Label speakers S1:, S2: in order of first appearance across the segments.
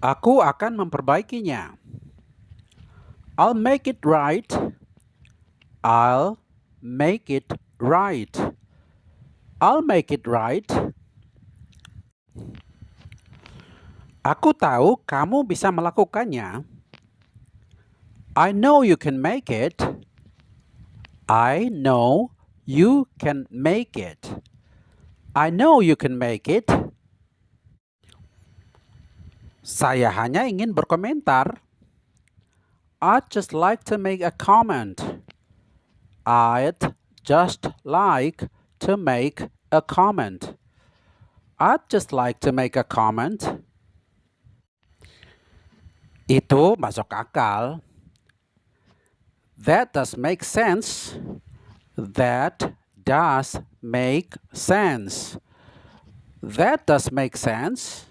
S1: Aku akan memperbaikinya. I'll make it right. I'll make it right. I'll make it right. Aku tahu kamu bisa melakukannya. I know you can make it. I know you can make it. I know you can make it. Saya hanya ingin berkomentar. I'd just like to make a comment. I'd just like to make a comment. I'd just like to make a comment. Itu masuk akal. That does make sense. That does make sense. That does make sense.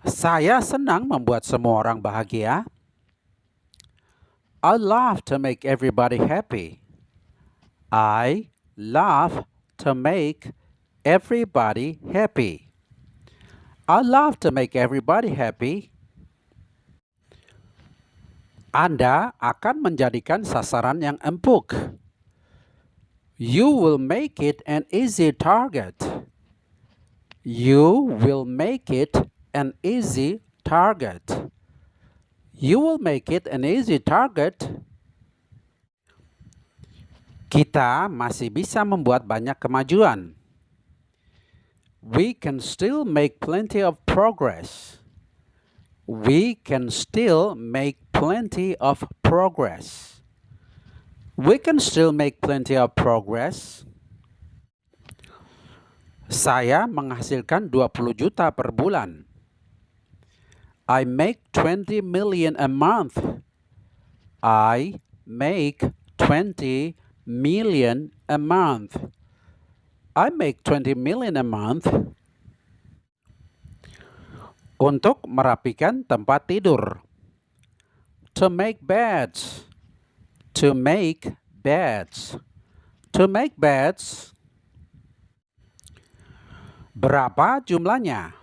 S1: Saya senang membuat semua orang bahagia. I love to make everybody happy. I love to make everybody happy. I love to make everybody happy. Anda akan menjadikan sasaran yang empuk. You will make it an easy target. You will make it an easy target. You will make it an easy target. Kita masih bisa membuat banyak kemajuan. We can still make plenty of progress. We can still make plenty of progress. We can still make plenty of progress. Saya menghasilkan 20 juta per bulan. I make 20 million a month. I make 20 million a month. I make 20 million a month. Untuk merapikan tempat tidur. To make beds. To make beds. To make beds. Berapa jumlahnya?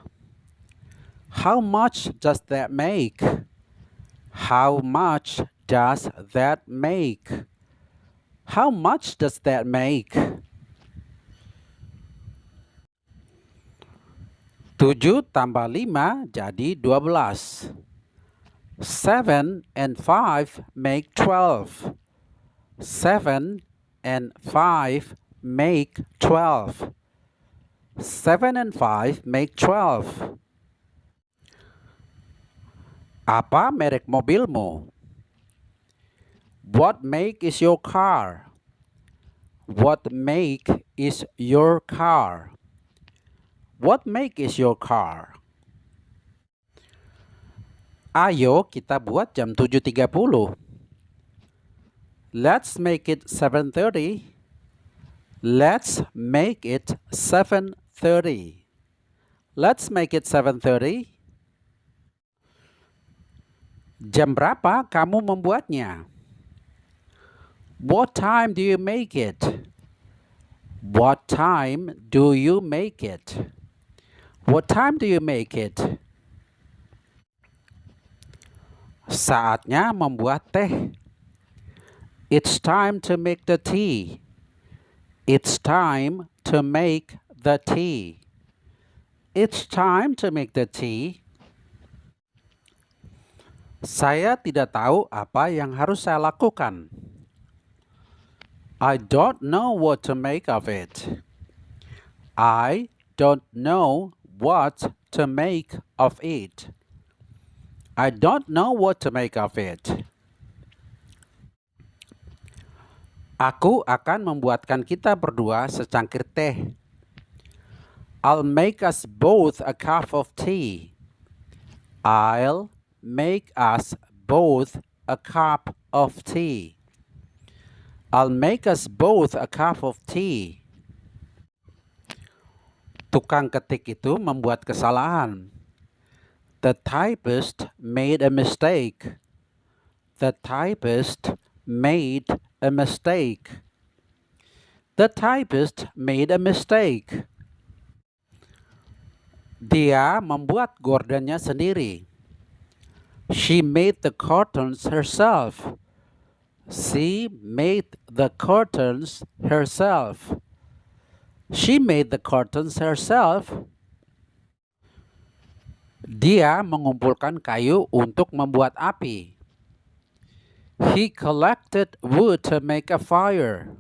S1: How much does that make? How much does that make? How much does that make? 7 tambah 5 jadi 12. 7 and 5 make 12. 7 and 5 make 12. 7 and 5 make 12. Apa merek mobilmu? What make is your car? What make is your car? What make is your car? Ayo kita buat jam 7.30. Let's make it 7:30. Let's make it 7:30. Let's make it 7:30. Jam berapa kamu membuatnya? What time do you make it? What time do you make it? What time do you make it? Saatnya membuat teh. It's time to make the tea. It's time to make the tea. It's time to make the tea. Saya tidak tahu apa yang harus saya lakukan. I don't know what to make of it. I don't know what to make of it. I don't know what to make of it. Aku akan membuatkan kita berdua secangkir teh. I'll make us both a cup of tea. I'll make us both a cup of tea. I'll make us both a cup of tea. Tukang ketik itu membuat kesalahan. The typist made a mistake. The typist made a mistake. The typist made a mistake. Dia membuat gordennya sendiri. She made the curtains herself. She made the curtains herself. She made the curtains herself. Dia mengumpulkan kayu untuk membuat api. He collected wood to make a fire.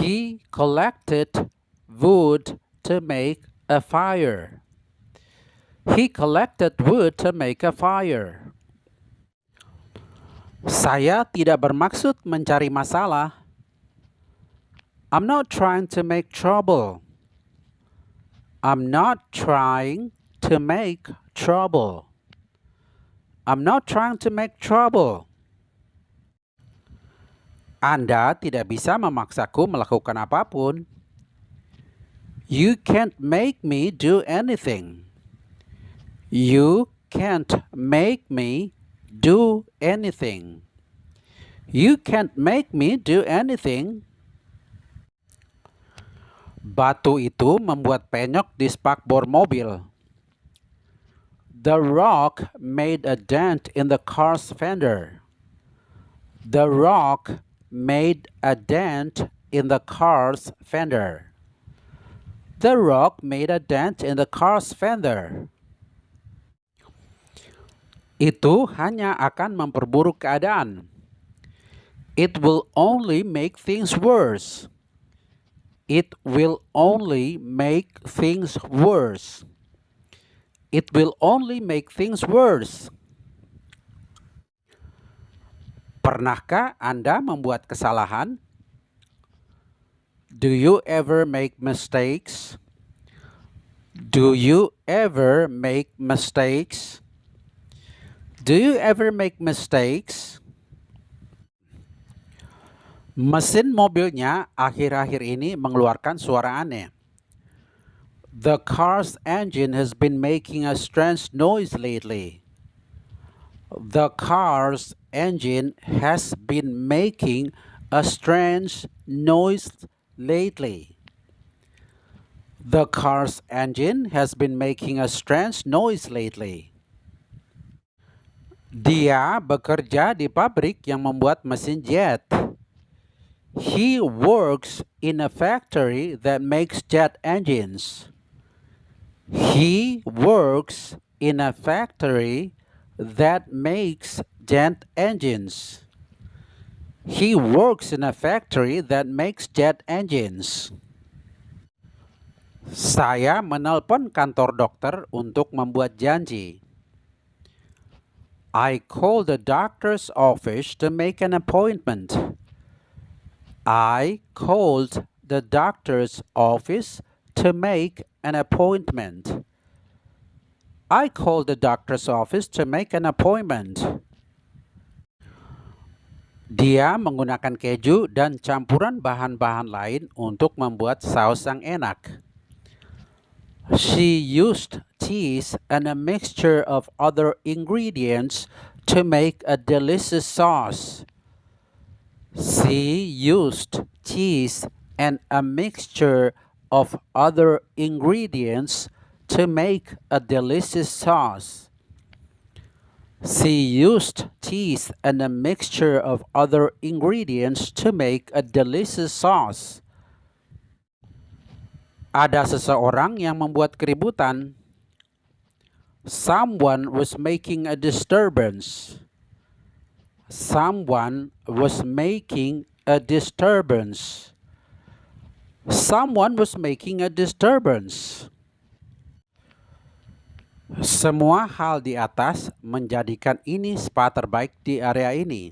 S1: He collected wood to make a fire. He collected wood to make a fire. Saya tidak bermaksud mencari masalah. I'm not trying to make trouble. I'm not trying to make trouble. I'm not trying to make trouble. Anda tidak bisa memaksaku melakukan apapun. You can't make me do anything. You can't make me do anything. You can't make me do anything. Batu itu membuat penyok di spakbor mobil. The rock made a dent in the car's fender. The rock made a dent in the car's fender. The rock made a dent in the car's fender. Itu hanya akan memperburuk keadaan. It will only make things worse. It will only make things worse. It will only make things worse. Pernahkah Anda membuat kesalahan? Do you ever make mistakes? Do you ever make mistakes? Do you ever make mistakes? Mesin mobilnya akhir-akhir ini mengeluarkan suara aneh. The car's engine has been making a strange noise lately. The car's engine has been making a strange noise lately. The car's engine has been making a strange noise lately. Dia bekerja di pabrik yang membuat mesin jet. He works in a factory that makes jet engines. He works in a factory that makes jet engines. He works in a factory that makes jet engines. Saya menelpon kantor dokter untuk membuat janji. I called the doctor's office to make an appointment. I called the doctor's office to make an appointment. I called the doctor's office to make an appointment. Dia menggunakan keju dan campuran bahan-bahan lain untuk membuat saus yang enak. She used cheese and a mixture of other ingredients to make a delicious sauce. She used cheese and a mixture of other ingredients to make a delicious sauce. She used cheese and a mixture of other ingredients to make a delicious sauce. Ada seseorang yang membuat keributan. Someone was making a disturbance. Someone was making a disturbance. Someone was making a disturbance. Semua hal di atas menjadikan ini spa terbaik di area ini.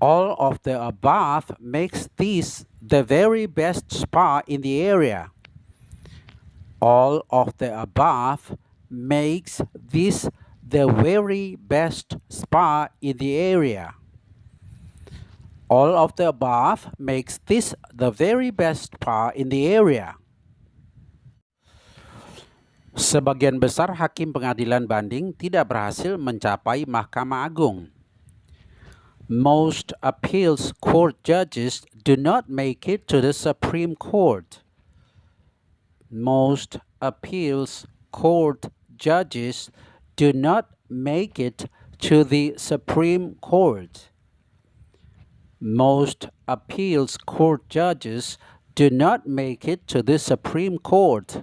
S1: All of the above makes this the very best spa in the area. All of the above makes this the very best spa in the area. All of the above makes this the very best spa in the area. Sebagian besar hakim pengadilan banding tidak berhasil mencapai Mahkamah Agung. Most appeals court judges do not make it to the Supreme Court. Most appeals court judges do not make it to the Supreme Court. Most appeals court judges do not make it to the Supreme Court.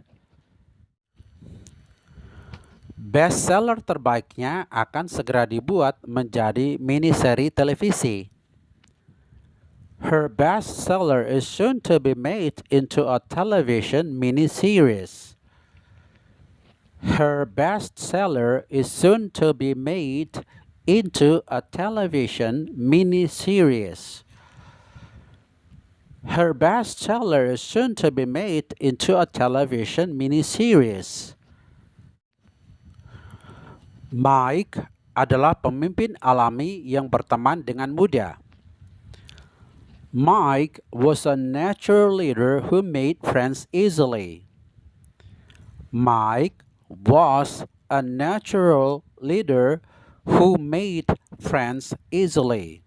S1: Bestseller terbaiknya akan segera dibuat menjadi miniseri televisi. Her bestseller is soon to be made into a television miniseries. Her bestseller is soon to be made into a television miniseries. Her bestseller is soon to be made into a television miniseries. Mike adalah pemimpin alami yang berteman dengan mudah. Mike was a natural leader who made friends easily. Mike was a natural leader who made friends easily.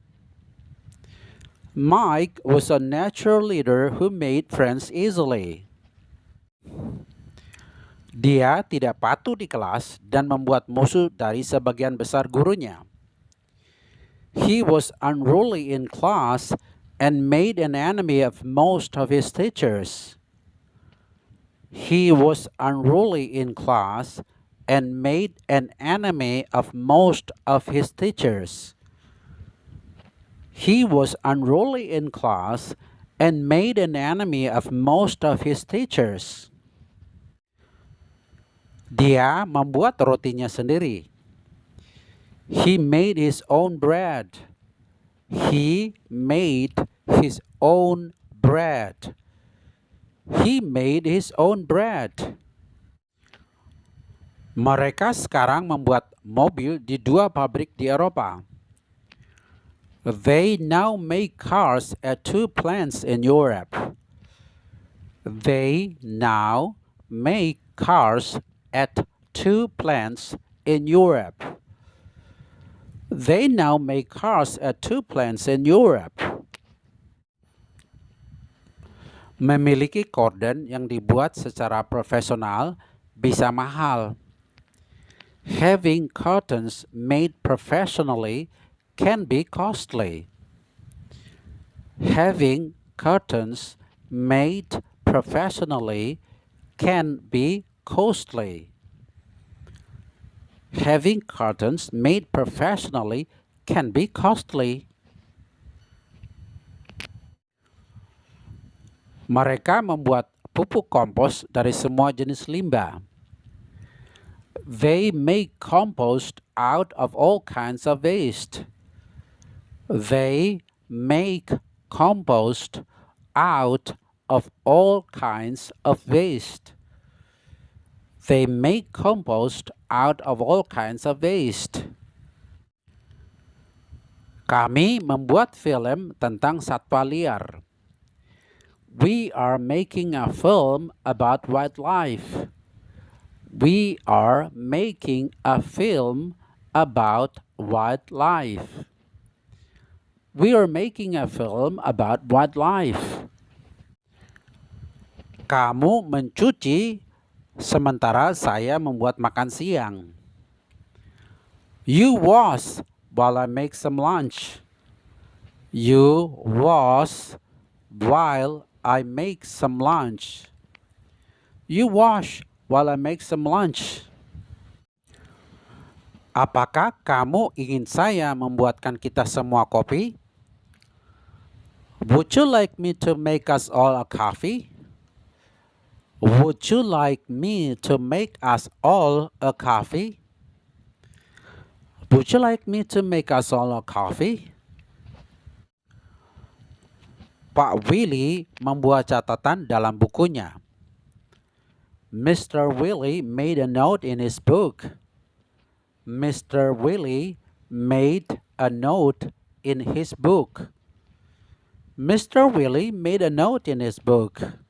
S1: Mike was a natural leader who made friends easily. Dia tidak patuh di kelas dan membuat musuh dari sebagian besar gurunya. He was unruly in class and made an enemy of most of his teachers. He was unruly in class and made an enemy of most of his teachers. He was unruly in class and made an enemy of most of his teachers. Dia membuat rotinya sendiri. He made his own bread. He made his own bread. He made his own bread. Mereka sekarang membuat mobil di 2 pabrik di Eropa. They now make cars at 2 plants in Europe. They now make cars at 2 plants in Europe. They now make cars at 2 plants in Europe. Memiliki korden yang dibuat secara profesional bisa mahal. Having curtains made professionally can be costly. Having curtains made professionally can be costly. Having curtains made professionally can be costly. Mereka membuat pupuk kompos dari semua jenis limbah. They make compost out of all kinds of waste. They make compost out of all kinds of waste. They make compost out of all kinds of waste. Kami membuat film tentang satwa liar. We are making a film about wildlife. We are making a film about wildlife. We are making a film about wildlife. Kamu mencuci sementara saya membuat makan siang. You wash while I make some lunch. You wash while I make some lunch. You wash while I make some lunch. Apakah kamu ingin saya membuatkan kita semua kopi? Would you like me to make us all a coffee? Would you like me to make us all a coffee? Would you like me to make us all a coffee? Pak Willy membuat catatan dalam bukunya. Mr. Willy made a note in his book. Mr. Willy made a note in his book. Mr. Willy made a note in his book.